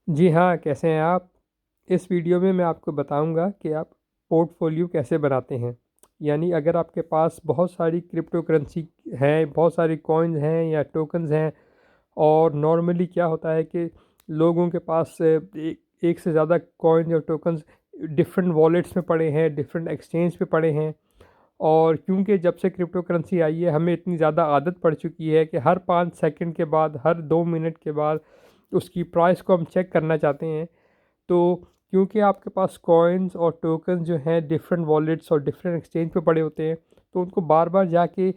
जी हाँ, कैसे हैं आप? इस वीडियो में मैं आपको बताऊंगा कि आप पोर्टफोलियो कैसे बनाते हैं। यानी अगर आपके पास बहुत सारी क्रिप्टो करेंसी है, बहुत सारी कॉइन्स हैं या टोकन्स हैं, और नॉर्मली क्या होता है कि लोगों के पास एक से ज़्यादा कॉइन और टोकन्स डिफरेंट वॉलेट्स में पड़े हैं, डिफरेंट एक्सचेंज पे पड़े हैं। और क्योंकि जब से क्रिप्टो करेंसी आई है, हमें इतनी ज़्यादा आदत पड़ चुकी है कि हर 5 सेकंड के बाद, हर 2 मिनट के बाद उसकी प्राइस को हम चेक करना चाहते हैं। तो क्योंकि आपके पास कॉइन्स और टोकन्स जो हैं डिफरेंट वॉलेट्स और डिफरेंट एक्सचेंज पे पड़े होते हैं, तो उनको बार बार जाके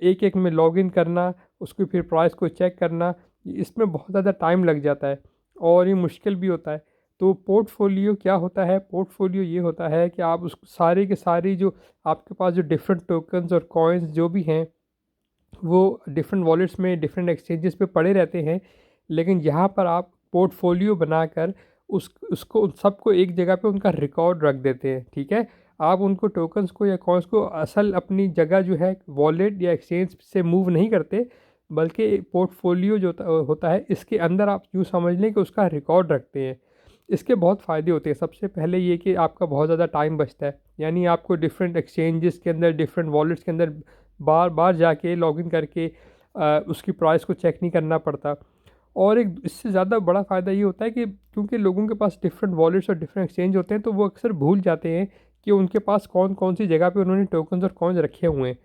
एक एक में लॉगिन करना, उसकी फिर प्राइस को चेक करना, इसमें बहुत ज़्यादा टाइम लग जाता है और ये मुश्किल भी होता है। तो पोर्टफोलियो क्या होता है? पोर्टफोलियो ये होता है कि आप उस सारे के सारी जो आपके पास जो डिफरेंट टोकन्स और कॉइन्स जो भी हैं, वो डिफरेंट वॉलेट्स में डिफरेंट एक्सचेंजेस पे पड़े रहते हैं। लेकिन यहाँ पर आप पोर्टफोलियो बनाकर उसको उन सबको एक जगह पे उनका रिकॉर्ड रख देते हैं। ठीक है, आप उनको टोकन्स को या कॉइन्स को असल अपनी जगह जो है वॉलेट या एक्सचेंज से मूव नहीं करते, बल्कि पोर्टफोलियो जो होता है, इसके अंदर आप यूँ समझ लें कि उसका रिकॉर्ड रखते हैं। इसके बहुत फ़ायदे होते हैं। सबसे पहले ये कि आपका बहुत ज़्यादा टाइम बचता है। यानी आपको डिफरेंट एक्सचेंजेस के अंदर, डिफरेंट वॉलेट्स के अंदर बार बार जाके लॉगिन करके उसकी प्राइस को चेक नहीं करना पड़ता। और एक इससे ज़्यादा बड़ा फ़ायदा ये होता है कि क्योंकि लोगों के पास डिफरेंट वॉलेट्स और डिफरेंट एक्सचेंज होते हैं, तो वो अक्सर भूल जाते हैं कि उनके पास कौन कौन सी जगह पे उन्होंने टोकन्स और कॉइन्स रखे हुए हैं।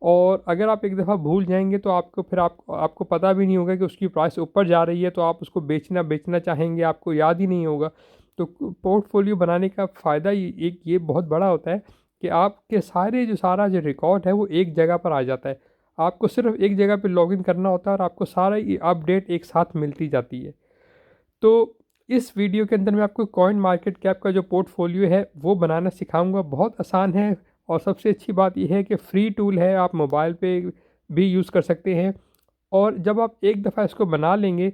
और अगर आप एक दफ़ा भूल जाएंगे तो आपको फिर आपको पता भी नहीं होगा कि उसकी प्राइस ऊपर जा रही है, तो आप उसको बेचना बेचना चाहेंगे, आपको याद ही नहीं होगा। तो पोर्टफोलियो बनाने का फ़ायदा एक ये बहुत बड़ा होता है कि आपके सारा जो रिकॉर्ड है वो एक जगह पर आ जाता है। आपको सिर्फ एक जगह पे लॉगिन करना होता है और आपको सारा ये अपडेट एक साथ मिलती जाती है। तो इस वीडियो के अंदर मैं आपको कॉइन मार्केट कैप का जो पोर्टफोलियो है वो बनाना सिखाऊंगा। बहुत आसान है और सबसे अच्छी बात यह है कि फ्री टूल है, आप मोबाइल पे भी यूज़ कर सकते हैं। और जब आप एक दफ़ा इसको बना लेंगे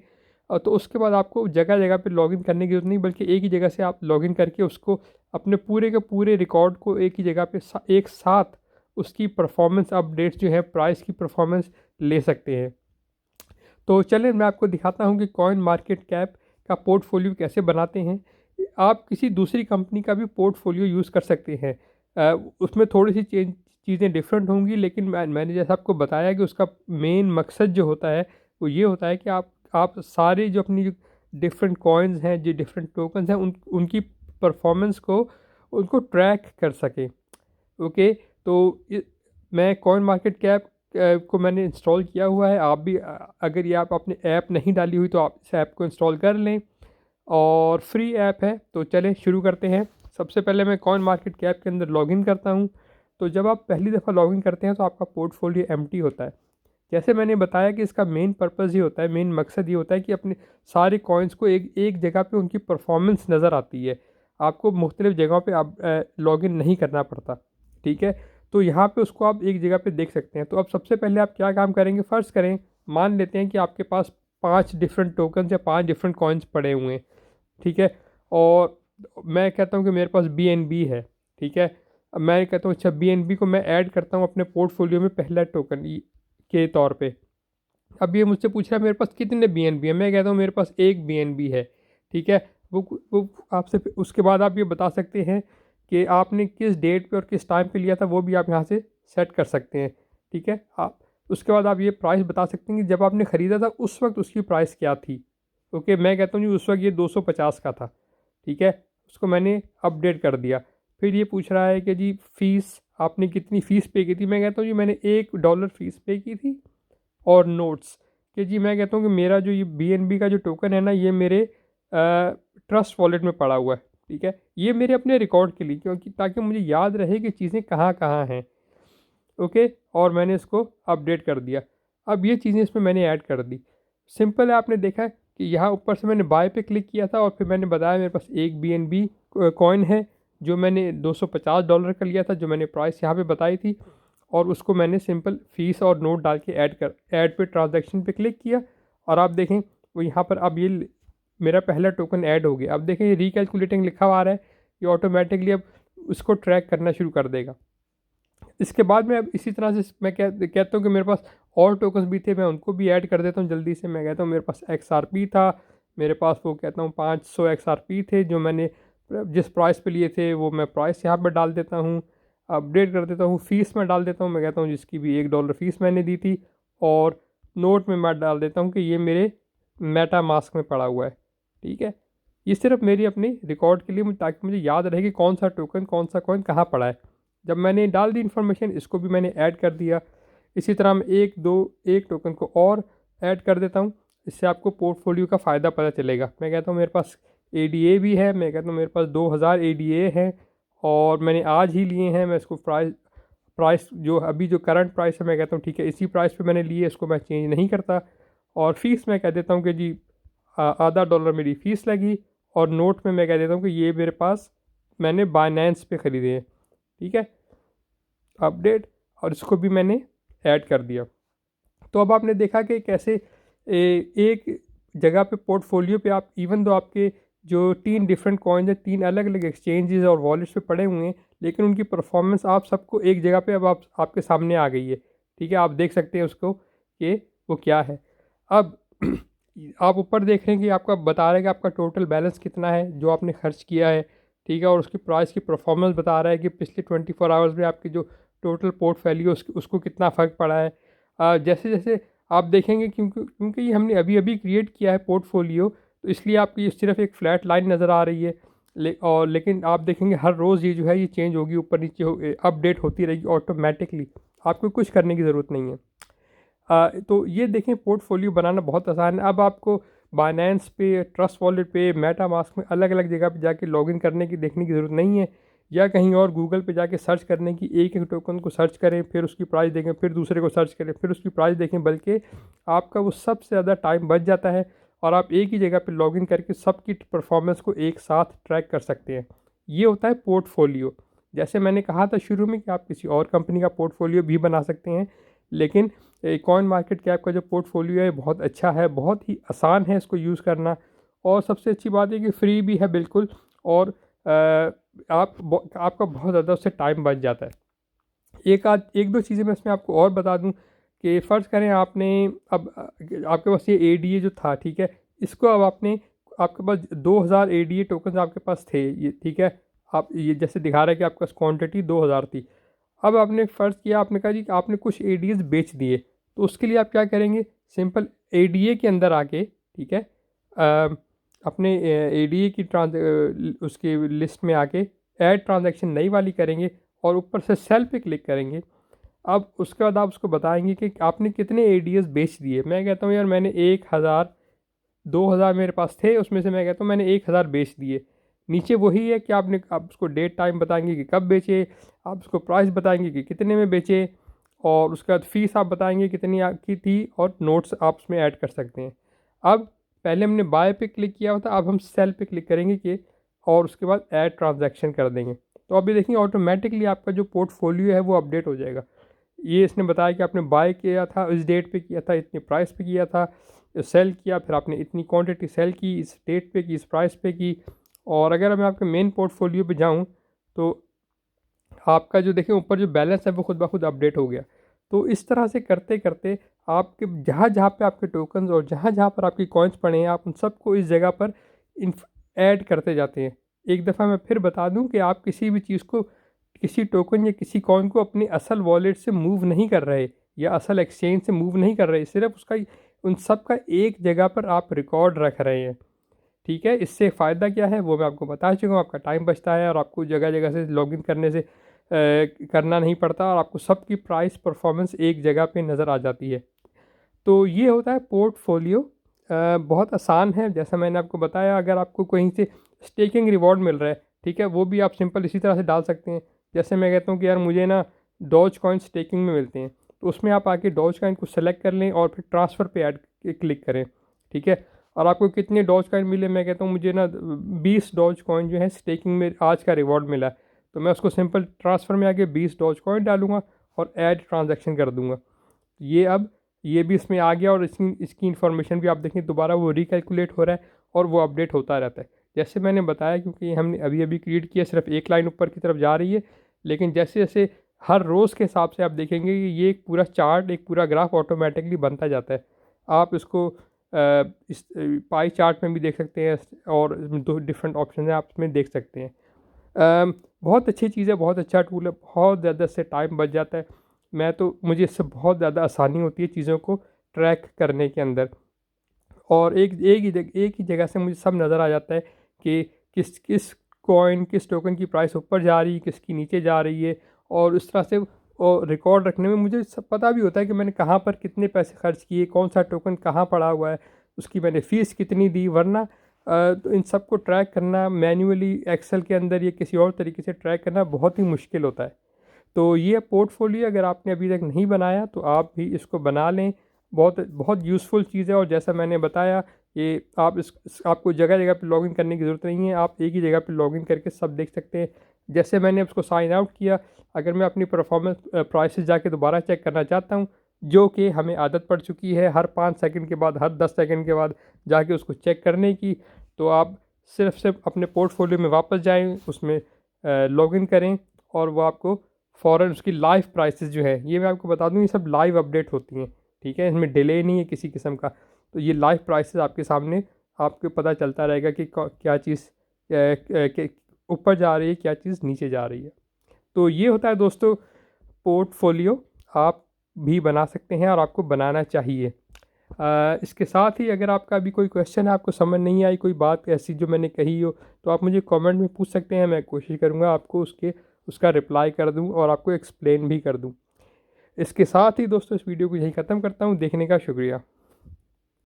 तो उसके बाद आपको जगह जगह पे लॉगिन करने की ज़रूरत नहीं, बल्कि एक ही जगह से आप लॉगिन करके उसको अपने पूरे के पूरे रिकॉर्ड को एक ही जगह पे एक साथ उसकी परफॉर्मेंस अपडेट्स जो है, प्राइस की परफॉर्मेंस ले सकते हैं। तो चलिए मैं आपको दिखाता हूँ कि कॉइन मार्केट कैप का पोर्टफोलियो कैसे बनाते हैं। आप किसी दूसरी कंपनी का भी पोर्टफोलियो यूज़ कर सकते हैं। उसमें थोड़ी सी चीज़ें डिफरेंट होंगी, लेकिन मैंने जैसा आपको बताया कि उसका मेन मकसद जो होता है वो ये होता है कि आप सारे जो अपनी डिफरेंट कॉइन्स हैं, जो डिफरेंट टोकन्स हैं, उनकी परफॉर्मेंस को उनको ट्रैक कर सकें। ओके, तो मैं कॉइन मार्केट कैप को मैंने इंस्टॉल किया हुआ है। आप भी अगर ये आप अपने ऐप नहीं डाली हुई तो आप इस ऐप को इंस्टॉल कर लें, और फ्री ऐप है। तो चलें शुरू करते हैं। सबसे पहले मैं कॉइन मार्केट कैप के अंदर लॉगिन करता हूँ। तो जब आप पहली दफ़ा लॉगिन करते हैं तो आपका पोर्टफोलियो एम्प्टी होता है। जैसे मैंने बताया कि इसका मेन पर्पज़ ये होता है, मेन मकसद ये होता है कि अपने सारे कॉइन्स को एक एक जगह पे उनकी परफॉर्मेंस नज़र आती है। आपको मुख्तलिफ़ जगहों पे आप लॉगिन नहीं करना पड़ता। ठीक है, तो यहाँ पे उसको आप एक जगह पे देख सकते हैं। तो अब सबसे पहले आप क्या काम करेंगे, फ़र्ज़ करें, मान लेते हैं कि आपके पास 5 डिफरेंट टोकन्स या 5 डिफरेंट कॉइन्स पड़े हुए हैं। ठीक है, और मैं कहता हूँ कि मेरे पास BNB है। ठीक है, अब मैं कहता हूँ अच्छा, BNB को मैं ऐड करता हूँ अपने पोर्टफोलियो में पहला टोकन के तौर पे। अब ये मुझसे पूछ रहा है मेरे पास कितने BNB है, मैं कहता हूँ मेरे पास एक BNB है। ठीक है, वो आपसे उसके बाद आप ये बता सकते हैं कि आपने किस डेट पे और किस टाइम पे लिया था, वो भी आप यहाँ से सेट कर सकते हैं। ठीक है, आप उसके बाद आप ये प्राइस बता सकते हैं कि जब आपने ख़रीदा था उस वक्त उसकी प्राइस क्या थी। ओके, मैं कहता हूँ जी उस वक्त ये 250 का था। ठीक है, उसको मैंने अपडेट कर दिया। फिर ये पूछ रहा है कि जी फ़ीस, आपने कितनी फ़ीस पे की थी, मैं कहता हूँ जी मैंने $1 फ़ीस पे की थी। और नोट्स, कि जी मैं कहता हूँ कि मेरा जो ये BNB का जो टोकन है ना, ये मेरे ट्रस्ट वॉलेट में पड़ा हुआ है। ठीक है, ये मेरे अपने रिकॉर्ड के लिए, क्योंकि ताकि मुझे याद रहे कि चीज़ें कहाँ कहाँ हैं। ओके, और मैंने इसको अपडेट कर दिया। अब ये चीज़ें इसमें मैंने ऐड कर दी। सिंपल है, आपने देखा कि यहाँ ऊपर से मैंने बाय पे क्लिक किया था और फिर मैंने बताया मेरे पास एक BNB कॉइन है जो मैंने $250 का लिया था, जो मैंने प्राइस यहाँ पे बताई थी। और उसको मैंने सिंपल फ़ीस और नोट डाल के ऐड पे ट्रांजैक्शन पे क्लिक किया। और आप देखें वो यहाँ पर अब ये मेरा पहला टोकन ऐड हो गया। अब देखें ये रिकैलकुलेटिंग लिखा हुआ आ रहा है, ये ऑटोमेटिकली अब उसको ट्रैक करना शुरू कर देगा। इसके बाद में अब इसी तरह से मैं कहता हूँ कि मेरे पास और टोकन्स भी थे, मैं उनको भी ऐड कर देता हूँ जल्दी से। मैं कहता हूँ मेरे पास XRP था, मेरे पास वो कहता हूँ 500 XRP थे जो मैंने जिस प्राइस पे लिए थे, वो मैं प्राइस यहाँ पर डाल देता हूँ, अपडेट कर देता हूँ। फ़ीस में डाल देता हूँ, मैं कहता हूँ जिसकी भी $1 फ़ीस मैंने दी थी, और नोट में मैं डाल देता हूँ कि ये मेरे मेटा मास्क में पड़ा हुआ है। ठीक है, ये सिर्फ मेरी अपनी रिकॉर्ड के लिए, ताकि मुझे याद रहे कि कौन सा टोकन, कौन सा कॉइन कहाँ पड़ा है। जब मैंने डाल दी इन्फॉर्मेशन, इसको भी मैंने ऐड कर दिया। इसी तरह मैं एक टोकन को और ऐड कर देता हूँ। इससे आपको पोर्टफोलियो का फ़ायदा पता चलेगा। मैं कहता हूँ मेरे पास ADA भी है, मैं कहता हूँ मेरे पास 2000 ADA है, और मैंने आज ही लिए हैं। मैं इसको प्राइस जो अभी जो करंट प्राइस है, मैं कहता हूँ ठीक है इसी प्राइस पे मैंने लिए, इसको मैं चेंज नहीं करता। और फ़ीस मैं कह देता हूँ कि जी आधा $1 मेरी फ़ीस लगी, और नोट में मैं कह देता हूँ कि ये मेरे पास मैंने बाइनेंस पे ख़रीदे हैं। ठीक है, अपडेट, और इसको भी मैंने ऐड कर दिया। तो अब आपने देखा कि कैसे एक जगह पे पोर्टफोलियो पे आप, इवन दो आपके जो 3 डिफरेंट कॉइन्स हैं, 3 अलग अलग एक्सचेंजेस और वॉलेट्स पे पड़े हुए हैं, लेकिन उनकी परफॉर्मेंस आप सबको एक जगह पे अब आपके सामने आ गई है। ठीक है, आप देख सकते हैं उसको कि वो क्या है। अब आप ऊपर देख रहे हैं कि आपका बता रहा है कि आपका टोटल बैलेंस कितना है जो आपने खर्च किया है। ठीक है, और उसकी प्राइस की परफॉर्मेंस बता रहा है कि पिछले 24 आवर्स में आपकी जो टोटल पोर्टफोलियो उसको कितना फ़र्क पड़ा है। जैसे जैसे आप देखेंगे, क्योंकि ये हमने अभी अभी क्रिएट किया है पोर्टफोलियो, तो इसलिए आपकी सिर्फ एक फ्लैट लाइन नज़र आ रही है। लेकिन आप देखेंगे हर रोज़ ये जो है ये चेंज होगी, ऊपर नीचे अपडेट होती रहेगी ऑटोमेटिकली, आपको कुछ करने की ज़रूरत नहीं है। तो ये देखें, पोर्टफोलियो बनाना बहुत आसान है। अब आपको बाइनेंस पे, ट्रस्ट वॉलेट पे, मेटा मास्क में अलग अलग जगह पे जाके लॉगिन करने की, देखने की ज़रूरत नहीं है, या कहीं और गूगल पे जाके सर्च करने की, एक एक टोकन को सर्च करें, फिर उसकी प्राइस देखें, फिर दूसरे को सर्च करें, फिर उसकी प्राइस देखें। बल्कि आपका वो सबसे ज़्यादा टाइम बच जाता है, और आप एक ही जगह पे लॉगिन करके सबकी परफॉर्मेंस को एक साथ ट्रैक कर सकते हैं। ये होता है पोर्टफोलियो। जैसे मैंने कहा था शुरू में कि आप किसी और कंपनी का पोर्टफोलियो भी बना सकते हैं, लेकिन कॉइन मार्केट कैप का जो पोर्टफोलियो है बहुत अच्छा है, बहुत ही आसान है इसको यूज़ करना, और सबसे अच्छी बात है कि फ्री भी है बिल्कुल, और आपका बहुत ज़्यादा उससे टाइम बच जाता है। एक दो चीज़ें मैं इसमें आपको और बता दूं कि फ़र्ज़ करें आपने अब आपके पास ये ADA जो था, ठीक है, इसको अब आपके पास 2000 ADA टोकन आपके पास थे ये, ठीक है, आप ये जैसे दिखा रहा है कि आपके पास क्वांटिटी 2000 थी। अब आपने फ़र्ज़ किया, आपने कहा जी कि आपने कुछ ADAs बेच दिए, तो उसके लिए आप क्या करेंगे, सिंपल ADA के अंदर आके, ठीक है, अपने ADA की उसके लिस्ट में आके ऐड ट्रांजैक्शन नई वाली करेंगे, और ऊपर से सेल पे क्लिक करेंगे। अब उसके बाद आप उसको बताएंगे कि आपने कितने ADAs बेच दिए। मैं कहता हूँ यार मैंने 1000, 2000 मेरे पास थे, उसमें से मैं कहता हूँ मैंने 1000 बेच दिए। नीचे वही है कि आप उसको डेट टाइम बताएंगे कि कब बेचे, आप उसको प्राइस बताएंगे कि कितने में बेचे, और उसके बाद फ़ीस आप बताएंगे कितनी की थी, और नोट्स आप उसमें ऐड कर सकते हैं। अब पहले हमने बाय पे क्लिक किया हुआ था, अब हम सेल पे क्लिक करेंगे कि, और उसके बाद ऐड ट्रांजैक्शन कर देंगे। तो अभी देखिए ऑटोमेटिकली आपका जो पोर्टफोलियो है वो अपडेट हो जाएगा। ये इसने बताया कि आपने बाय किया था, इस डेट पे किया था, इतने प्राइस पे किया था, सेल किया, फिर आपने इतनी क्वांटिटी सेल की, इस डेट पे की, इस प्राइस पे की। और अगर मैं आपके मेन पोर्टफोलियो पे जाऊं, तो आपका जो देखें ऊपर जो बैलेंस है वो खुद ब खुद अपडेट हो गया। तो इस तरह से करते करते आपके जहाँ जहाँ पे आपके टोकन्स और जहाँ जहाँ पर आपकी कॉइन्स पड़े हैं, आप उन सबको इस जगह पर ऐड करते जाते हैं। एक दफ़ा मैं फिर बता दूं कि आप किसी भी चीज़ को, किसी टोकन या किसी कॉइन को अपनी असल वॉलेट से मूव नहीं कर रहे, या असल एक्सचेंज से मूव नहीं कर रहे, सिर्फ उसका उन सब का एक जगह पर आप रिकॉर्ड रख रहे हैं। ठीक है, इससे फ़ायदा क्या है वो मैं आपको बता चुका हूँ। आपका टाइम बचता है, और आपको जगह जगह से लॉगिन करने से करना नहीं पड़ता, और आपको सबकी प्राइस परफॉर्मेंस एक जगह पे नज़र आ जाती है। तो ये होता है पोर्टफोलियो। बहुत आसान है, जैसा मैंने आपको बताया। अगर आपको कहीं से स्टेकिंग रिवॉर्ड मिल रहा है, ठीक है, वो भी आप सिंपल इसी तरह से डाल सकते हैं। जैसे मैं कहता हूँ कि यार मुझे ना डॉज कॉइन स्टेकिंग में मिलते हैं, तो उसमें आप आके डॉज कॉइन को सेलेक्ट कर लें, और फिर ट्रांसफ़र पे ऐड क्लिक करें। ठीक है, और आपको कितने डॉज कॉइन मिले, मैं कहता हूँ मुझे ना 20 डॉज कॉइन जो है स्टेकिंग में आज का रिवॉर्ड मिला, तो मैं उसको सिंपल ट्रांसफ़र में आके 20 डॉज कॉइन डालूंगा, और ऐड ट्रांजैक्शन कर दूंगा। ये भी इसमें आ गया, और इसकी इन्फॉर्मेशन भी आप देखें दोबारा वो रिकैलकुलेट हो रहा है, और वो अपडेट होता रहता है। जैसे मैंने बताया, क्योंकि हमने अभी अभी क्रिएट किया, सिर्फ एक लाइन ऊपर की तरफ जा रही है, लेकिन जैसे जैसे हर रोज़ के हिसाब से आप देखेंगे कि ये एक पूरा चार्ट, एक पूरा ग्राफ ऑटोमेटिकली बनता जाता है। आप इसको इस पाई चार्ट में भी देख सकते हैं, और 2 डिफरेंट ऑप्शन है, आप इसमें देख सकते हैं। बहुत अच्छी चीज़ है, बहुत अच्छा टूल है, बहुत ज़्यादा इससे टाइम बच जाता है। मुझे इससे बहुत ज़्यादा आसानी होती है चीज़ों को ट्रैक करने के अंदर, और एक ही जगह से मुझे सब नज़र आ जाता है कि किस किस कॉइन, किस टोकन की प्राइस ऊपर जा रही है, किसकी नीचे जा रही है, और उस तरह से और रिकॉर्ड रखने में मुझे सब पता भी होता है कि मैंने कहाँ पर कितने पैसे खर्च किए, कौन सा टोकन कहाँ पड़ा हुआ है, उसकी मैंने फ़ीस कितनी दी। वरना तो इन सब को ट्रैक करना मैन्युअली एक्सेल के अंदर या किसी और तरीके से ट्रैक करना बहुत ही मुश्किल होता है। तो ये पोर्टफोलियो अगर आपने अभी तक नहीं बनाया तो आप भी इसको बना लें। बहुत बहुत यूज़फुल चीज़ है, और जैसा मैंने बताया, ये आप आपको जगह जगह पे लॉगिन करने की ज़रूरत नहीं है, आप एक ही जगह पे लॉगिन करके सब देख सकते हैं। जैसे मैंने उसको साइन आउट किया, अगर मैं अपनी परफॉर्मेंस प्राइसेस जाके दोबारा चेक करना चाहता हूँ, जो कि हमें आदत पड़ चुकी है हर 5 सेकंड के बाद, हर 10 सेकंड के बाद जाके उसको चेक करने की, तो आप सिर्फ अपने पोर्टफोलियो में वापस जाएँ, उसमें लॉगिन करें, और वो आपको फ़ौरन उसकी लाइव प्राइसेस जो है, ये मैं आपको बता दूँ, ये सब लाइव अपडेट होती हैं, ठीक है? इसमें डिले नहीं है किसी किस्म का। तो ये लाइव प्राइसेस आपके सामने आपको पता चलता रहेगा कि क्या चीज़ के ऊपर जा रही है, क्या चीज़ नीचे जा रही है। तो ये होता है दोस्तों पोर्टफोलियो, आप भी बना सकते हैं और आपको बनाना चाहिए। इसके साथ ही अगर आपका भी कोई क्वेश्चन है, आपको समझ नहीं आई, कोई बात ऐसी जो मैंने कही हो, तो आप मुझे कमेंट में पूछ सकते हैं। मैं कोशिश करूँगा आपको उसका रिप्लाई कर दूँ और आपको एक्सप्लेन भी कर दूँ। इसके साथ ही दोस्तों इस वीडियो को यहीं ख़त्म करता हूँ। देखने का शुक्रिया।